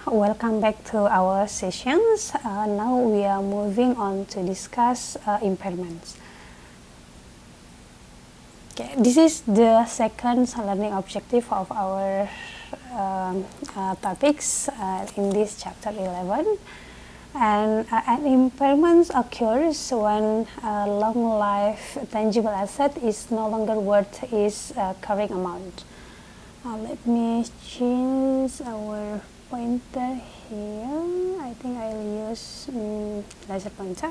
welcome back to our sessions. Now we are moving on to discuss impairments. Okay, this is the second learning objective of our topics in this chapter 11. And an impairment occurs when a long life tangible asset is no longer worth its carrying amount. Let me change our pointer here. I think I'll use laser pointer,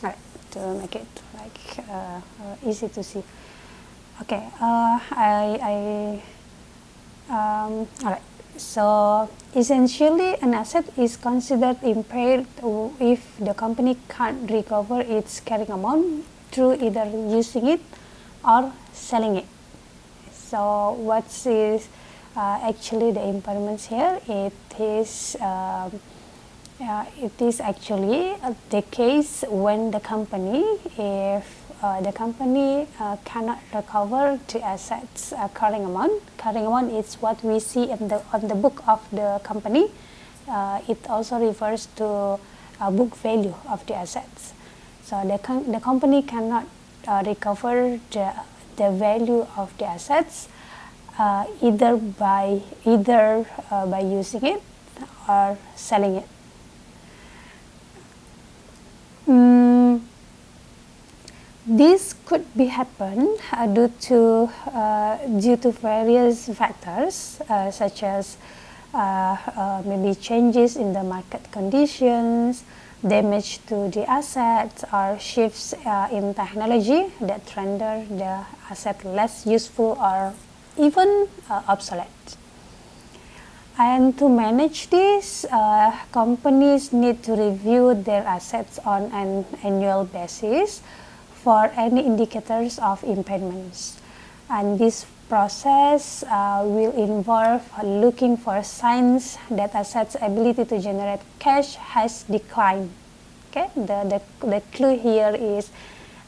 right, to make it like easy to see. Okay, alright. So essentially, an asset is considered impaired if the company can't recover its carrying amount through either using it or selling it. So what is actually the impairments here? It is actually the case when the company, if the company cannot recover the assets carrying amount. Carrying amount is what we see in on the book of the company. It also refers to book value of the assets. So the company cannot recover the value of the assets either by using it or selling it. This could be happen due to various factors such as maybe changes in the market conditions, damage to the assets, or shifts in technology that render the asset less useful or even obsolete. And to manage this, companies need to review their assets on an annual basis for any indicators of impairments. And this process will involve looking for signs that assets' ability to generate cash has declined. Okay, the clue here is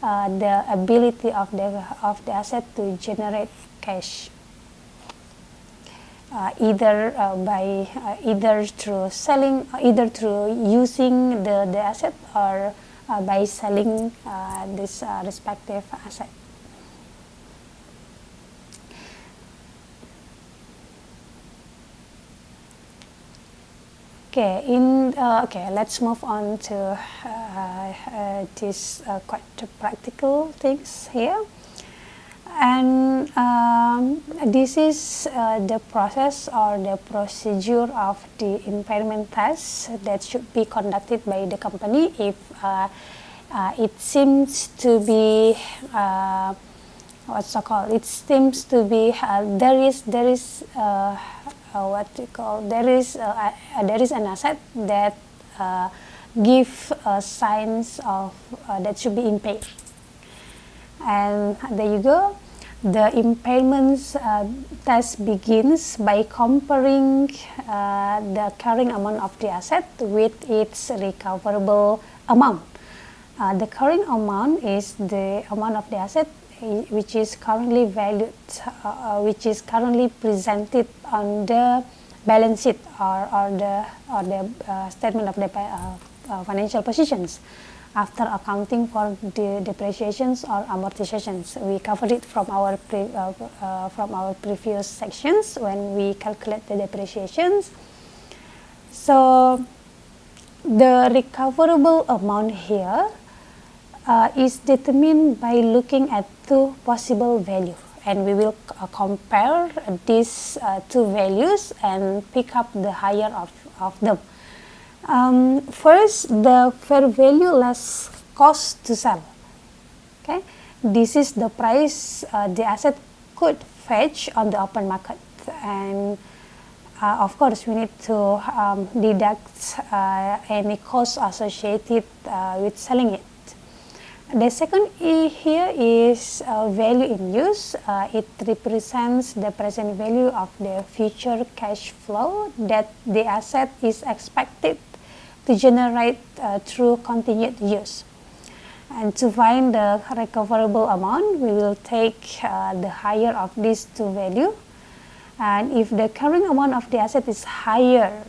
the ability of the asset to generate cash, either through selling, either through using the asset, or by selling this respective asset. Okay, let's move on to these quite practical things here. And this is the process or the procedure of the impairment test that should be conducted by the company if it seems to be It seems to be there is an asset that give signs of that should be impaired. And there you go. The impairments test begins by comparing the carrying amount of the asset with its recoverable amount. The carrying amount is the amount of the asset which is currently valued, which is currently presented on the balance sheet or the statement of the financial positions, after accounting for the depreciations or amortizations. We covered it from our previous sections when we calculate the depreciations. So the recoverable amount here is determined by looking at two possible values, and we will compare these two values and pick up the higher of them. First, the fair value less cost to sell. Okay, this is the price the asset could fetch on the open market, and of course we need to deduct any costs associated with selling it. The second E here is value in use. It represents the present value of the future cash flow that the asset is expected to generate through continued use. And to find the recoverable amount, we will take the higher of these two values And if the carrying amount of the asset is higher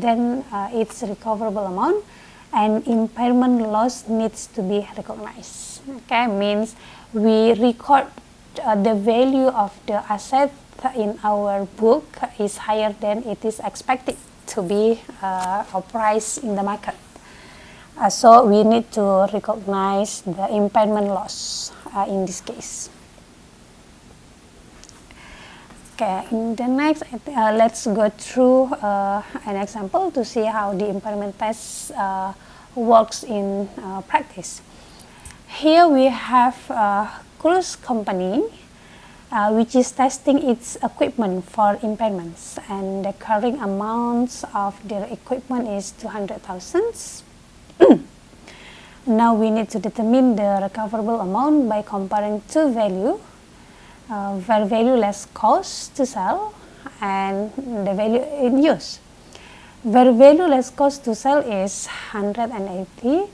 than its recoverable amount, and impairment loss needs to be recognized. Okay, means we record the value of the asset in our book is higher than it is expected to be a price in the market. So we need to recognize the impairment loss in this case. Okay, in the next, let's go through an example to see how the impairment test works in practice. Here we have a cruise company which is testing its equipment for impairments, and the carrying amounts of their equipment is 200,000. Now we need to determine the recoverable amount by comparing two values. Where value less cost to sell and the value in use. Where value less cost to sell is 180,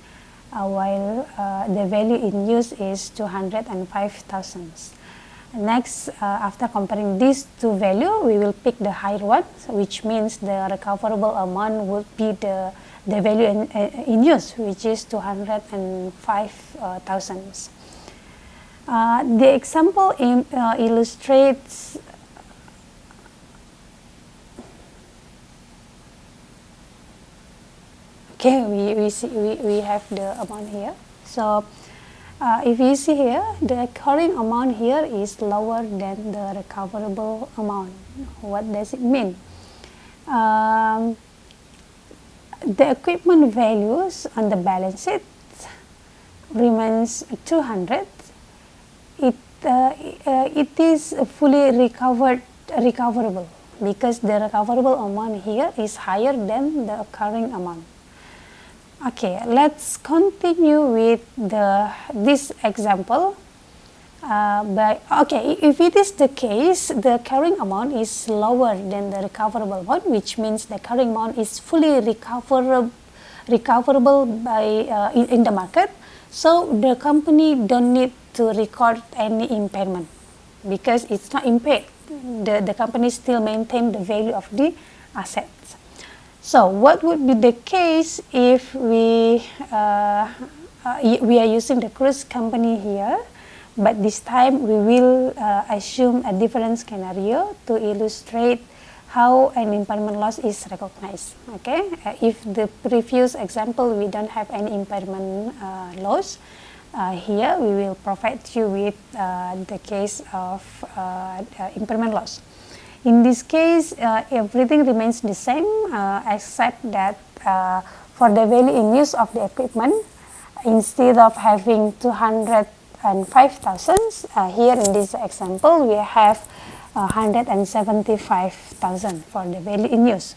while the value in use is 205,000. Next, after comparing these two values, we will pick the higher one, which means the recoverable amount would be the value in use, which is 205,000. The example illustrates we have the amount here. So if you see here, the carrying amount here is lower than the recoverable amount. What does it mean? The equipment values on the balance sheet remains 200. It is fully recoverable because the recoverable amount here is higher than the carrying amount. Okay, let's continue with this example. If it is the case, the carrying amount is lower than the recoverable amount, which means the carrying amount is fully recoverable by in the market. So the company don't need to record any impairment because it's not impaired. The company still maintain the value of the assets. So what would be the case if we are using the cruise company here, but this time we will assume a different scenario to illustrate how an impairment loss is recognized. Okay, if the previous example we don't have any impairment loss, here we will provide you with the case of impairment loss. In this case, everything remains the same except that for the value in use of the equipment, instead of having 205,000, here in this example we have 175,000 for the value in use,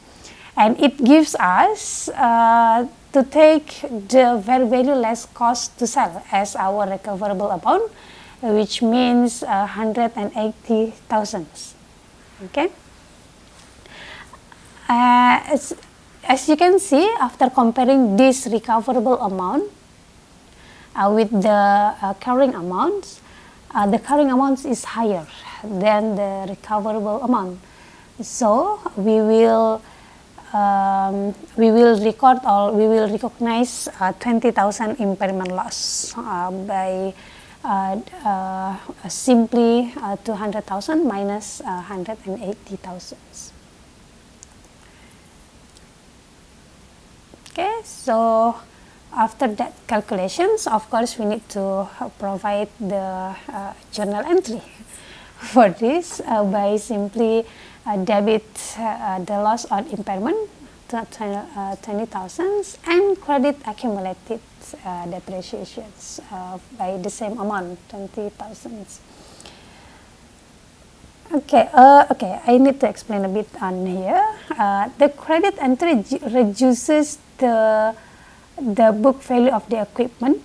and it gives us to take the value less cost to sell as our recoverable amount, which means 180,000. Okay. As you can see, after comparing this recoverable amount with the carrying amounts, the carrying amount is higher than the recoverable amount. So we will record or we will recognize 20,000 impairment loss by simply 200,000 minus 180,000. Okay, so after that calculations, of course, we need to provide the journal entry for this by simply debit the loss on impairment 20,000 and credit accumulated depreciations by the same amount 20,000. Okay, I need to explain a bit on here. The credit entry reduces the book value of the equipment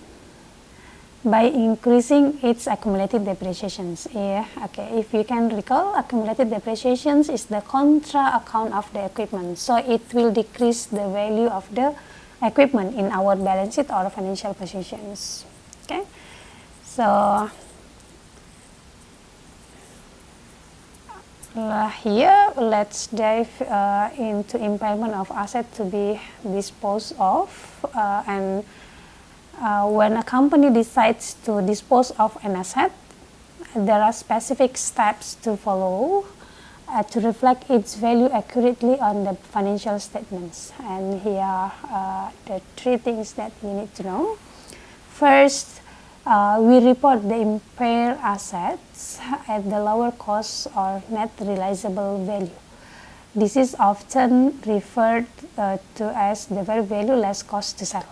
by increasing its accumulated depreciations. Yeah, okay. If you can recall, accumulated depreciations is the contra account of the equipment, so it will decrease the value of the equipment in our balance sheet or financial positions. Okay, so Here, let's dive into impairment of asset to be disposed of. And when a company decides to dispose of an asset, there are specific steps to follow to reflect its value accurately on the financial statements. And here are the three things that we need to know. First, we report the impaired assets at the lower cost or net realizable value. This is often referred to as the fair value less cost to sell.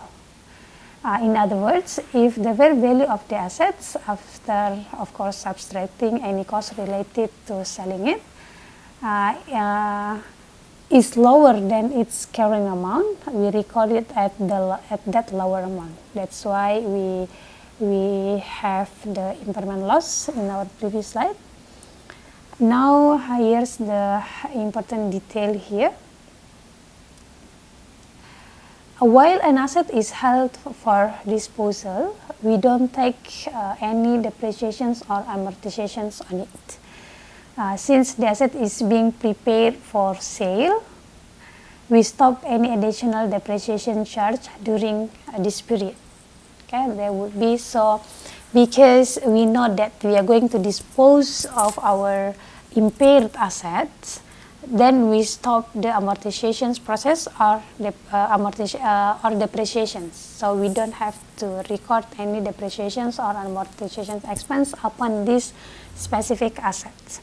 In other words, if the fair value of the assets, after of course subtracting any cost related to selling it, is lower than its carrying amount, we record it at that lower amount. That's why we have the impairment loss in our previous slide. Now here's the important detail here. While an asset is held for disposal, we don't take any depreciations or amortizations on it. Since the asset is being prepared for sale, we stop any additional depreciation charge during this period. Okay, there would be so because we know that we are going to dispose of our impaired assets, then we stop the amortizations process or the or depreciations. So we don't have to record any depreciations or amortizations expense upon these specific assets.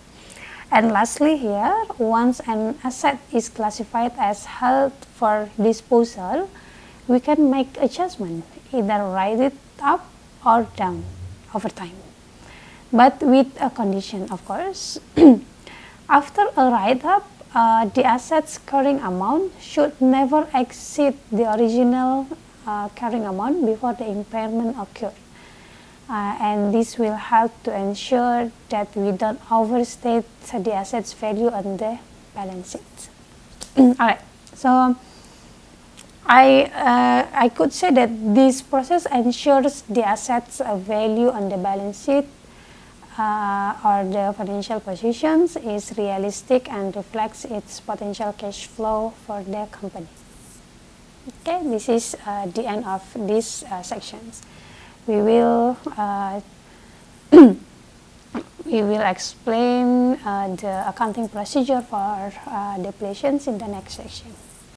And lastly here, once an asset is classified as held for disposal, we can make adjustment, either write it up or down over time. But with a condition, of course. After a write-up, the asset's carrying amount should never exceed the original carrying amount before the impairment occurred. And this will help to ensure that we don't overstate the asset's value on the balance sheet. Alright, so I could say that this process ensures the asset's value on the balance sheet or the financial positions is realistic and reflects its potential cash flow for the company. Okay, this is the end of these sections. We will explain the accounting procedure for depletions in the next section.